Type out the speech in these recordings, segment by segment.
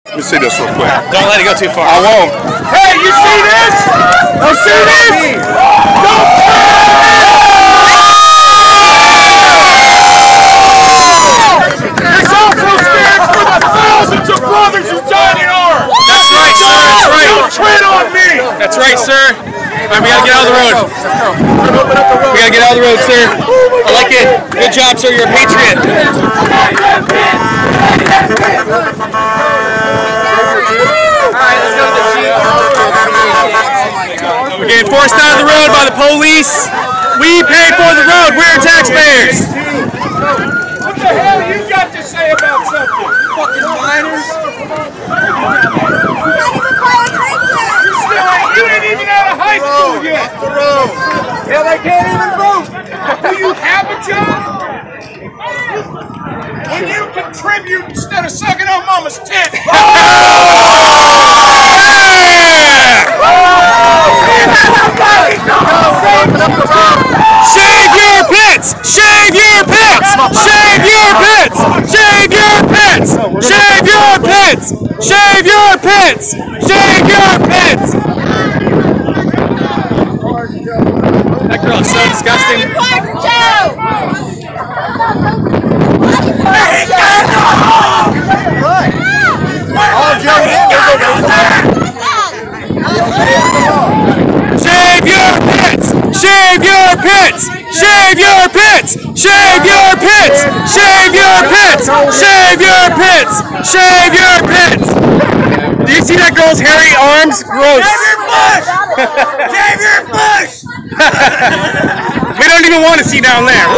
Let me see this real quick. Don't let it go too far. I won't. Hey, you see this? You see this? This also stands for the thousands of brothers who died in arms. That's right, sir. That's right. Don't tread on me. That's right, sir. All right, we gotta get out of the road. We gotta get out of the road, sir. I like it. Good job, sir. You're a patriot. We're getting forced out of the road by the police. We pay for the road. We're taxpayers. What the hell you got to say about something? Fucking minors. You ain't even out of high school yet. Hell, they can't even vote. Do you have a job? When you contribute instead of sucking on mama's tit. Shave your pits! Shave your pits! Shave your pits! Shave your pits! Shave your pits! Shave your pits! Shave your pits! That girl is so disgusting. Shave your pits! Shave your pits! Shave your pits! Shave your pits! Shave your pits! Shave your pits! Shave your pits! Do you see that girl's hairy arms? Gross. Shave your bush! We don't even want to see down there.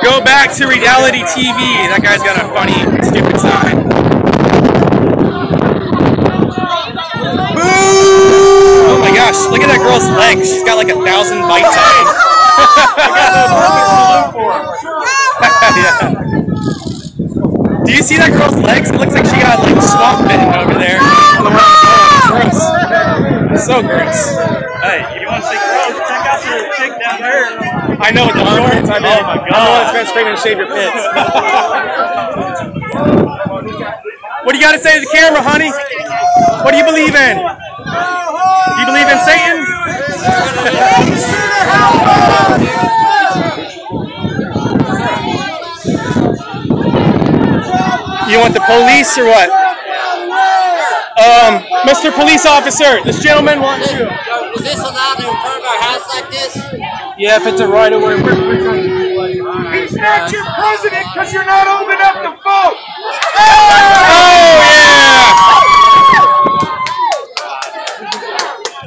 Go back to reality TV. That guy's got a funny, stupid sign. Oh my gosh, look at that girl's legs. She's got like 1,000 bites on it. Yeah. Do you see that girl's legs? It looks like she got like swamp bitten over there. Gross. So gross. Hey, you want to see girls? Check out the chick down there. I know what the armpits I mean. Oh my God. I'm the one that's been screaming to shave your pits. What do you got to say to the camera, honey? What do you believe in? Do you believe in Satan? You want the police or what? Mr. Police Officer, this gentleman wants you. Is this allowed in front of our house like this? Yeah, if it's a right of way, we're trying to do like. He's not your president because you're not old enough to vote. Oh yeah!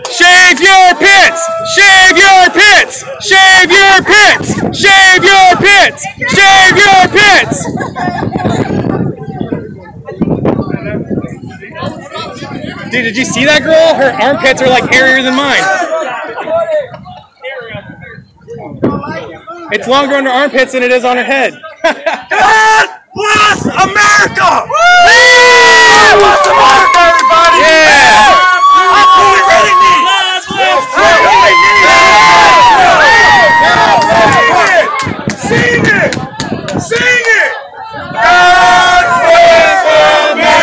Shave your pits! Shave your pits! Shave your pits! Shave your pits! Shave your pits! Dude, did you see that girl? Her armpits are like hairier than mine. It's longer on her armpits than it is on her head. God bless America! God bless America, everybody! Yeah! That's what we really need! Sing it! Sing it! God bless America!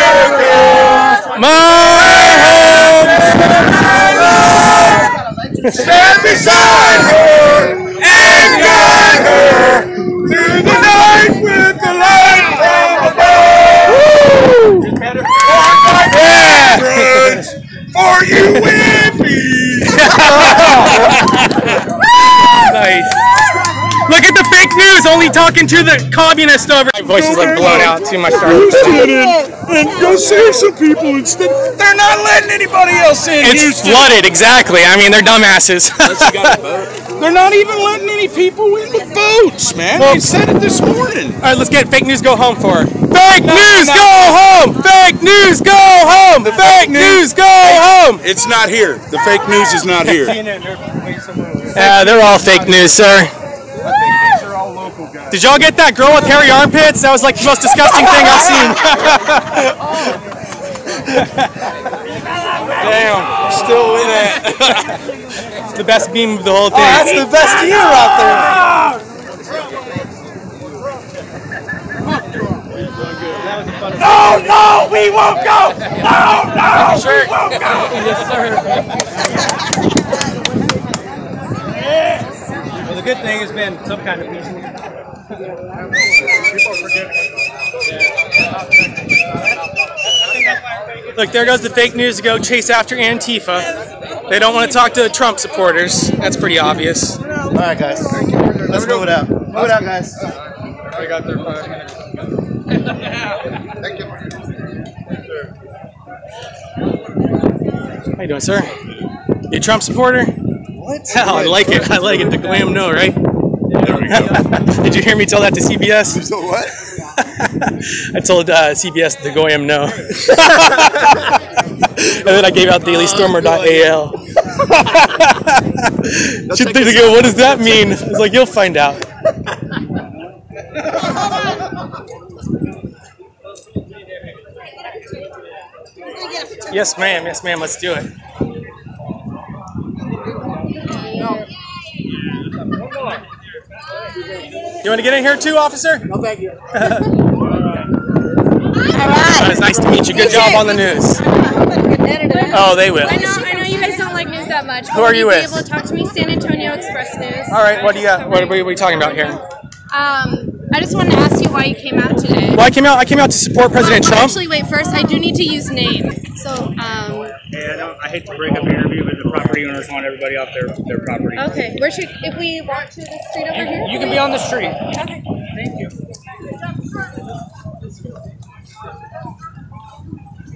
Stand beside her and guide her through the night with the light from above. Yeah. For you and me. Nice. Look at the fake news, only talking to the communist over. My voice is like blown out, too much. And go save some people instead. They're not letting anybody else in. It's flooded, exactly. I mean, they're dumbasses. They're not even letting any people in with boats, man. Well, they said it this morning. All right, let's get fake news go home for her. Fake news go home! Fake news go home! Fake news go home! It's not here. The fake news is not here. They're all fake news, sir. Did y'all get that girl with hairy armpits? That was like the most disgusting thing I've seen. Damn, still in it. the best beam of the whole thing. Oh, that's the best view out there. No, no, we won't go. No, no, we won't go. Yes, sir. Well, the good thing has been some kind of peace. Look, there goes the fake news to go chase after Antifa. They don't want to talk to Trump supporters. That's pretty obvious. All right, guys. Let's move it out. Move it out, guys. I got there 5 minutes. Thank you. How you doing, sir? You a Trump supporter? What? Hell, I like it. I like it. To Graham, no, right? There we go. Did you hear me tell that to CBS? So what? I told CBS to go no. And then I gave out dailystormer.al. They go, what does that mean? I was like, you'll find out. Yes, ma'am. Yes, ma'am. Let's do it. You want to get in here too, officer? No, thank you. All right. It's nice to meet you. Good job on the news. Oh, they will. I know you guys don't like news that much. Who are you with? Be able to talk to me, San Antonio Express News. All right, what do you got? What are we talking about here? I just wanted to ask you why you came out today. Well, I came out to support President Trump. Actually, wait. First, I do need to use name. So, Yeah, I hate to break up the interview, but the property owners want everybody off their property. okay. Where should if we walk to the street over here? You can be on the street. Okay. Thank you.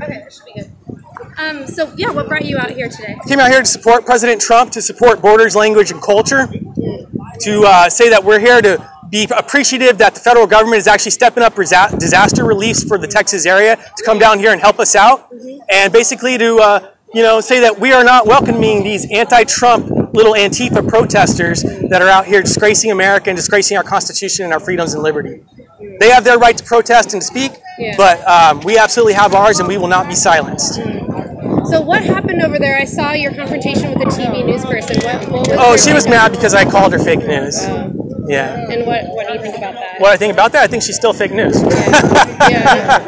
Okay, that should be good. So yeah, what brought you out here today? I came out here to support President Trump, to support borders, language, and culture, to say that we're here to be appreciative that the federal government is actually stepping up disaster reliefs for the Texas area to come down here and help us out, and basically to say that we are not welcoming these anti-Trump little Antifa protesters that are out here disgracing America and disgracing our Constitution and our freedoms and liberty. They have their right to protest and to speak, but we absolutely have ours, and we will not be silenced. So what happened over there? I saw your confrontation with the TV news person. What was She was mad because I called her fake news. Yeah. And what do you think about that? What I think about that? I think she's still fake news. Yeah.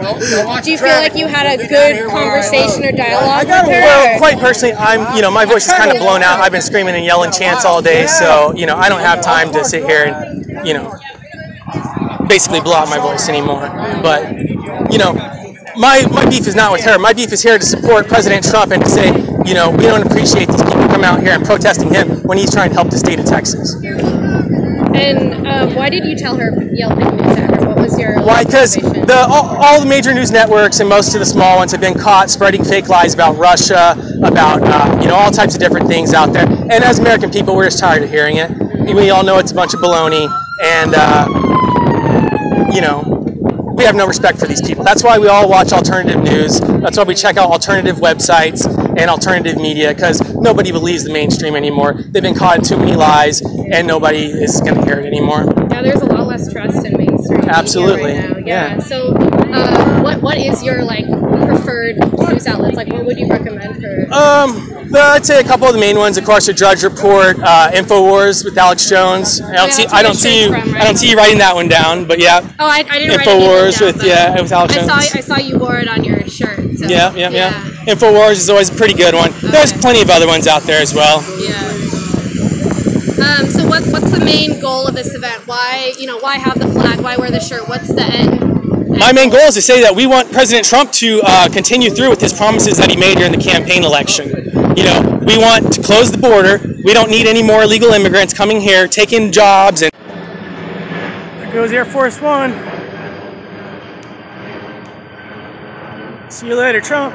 Do you feel like you had a good conversation or dialogue with her? Well, quite personally, my voice is kind of blown out. I've been screaming and yelling chants all day, so I don't have time to sit here and basically blow out my voice anymore. But my beef is not with her. My beef is here to support President Trump and to say, we don't appreciate these people coming out here and protesting him when he's trying to help the state of Texas. And why did you tell her, yell fake news at her? What was your Why? Because all the major news networks and most of the small ones have been caught spreading fake lies about Russia, about all types of different things out there. And as American people, we're just tired of hearing it. We all know it's a bunch of baloney, and we have no respect for these people. That's why we all watch alternative news. That's why we check out alternative websites and alternative media, because nobody believes the mainstream anymore. They've been caught in too many lies, and nobody is going to hear it anymore. Now there's a lot less trust in mainstream Absolutely. media right now. Yeah. So what is your preferred news outlets? What would you recommend for? I'd say a couple of the main ones, of course, are Drudge Report, InfoWars with Alex Jones. I don't see you writing that one down, but yeah. Oh, I didn't InfoWars write it down, with Alex Jones. I saw you wore it on your shirt. So, yeah. InfoWars is always a pretty good one. There's plenty of other ones out there as well. Yeah. So what's the main goal of this event? Why have the flag? Why wear the shirt? What's the end? My main goal is to say that we want President Trump to continue through with his promises that he made during the campaign election. We want to close the border. We don't need any more illegal immigrants coming here, taking jobs. And there goes Air Force One. See you later, Trump.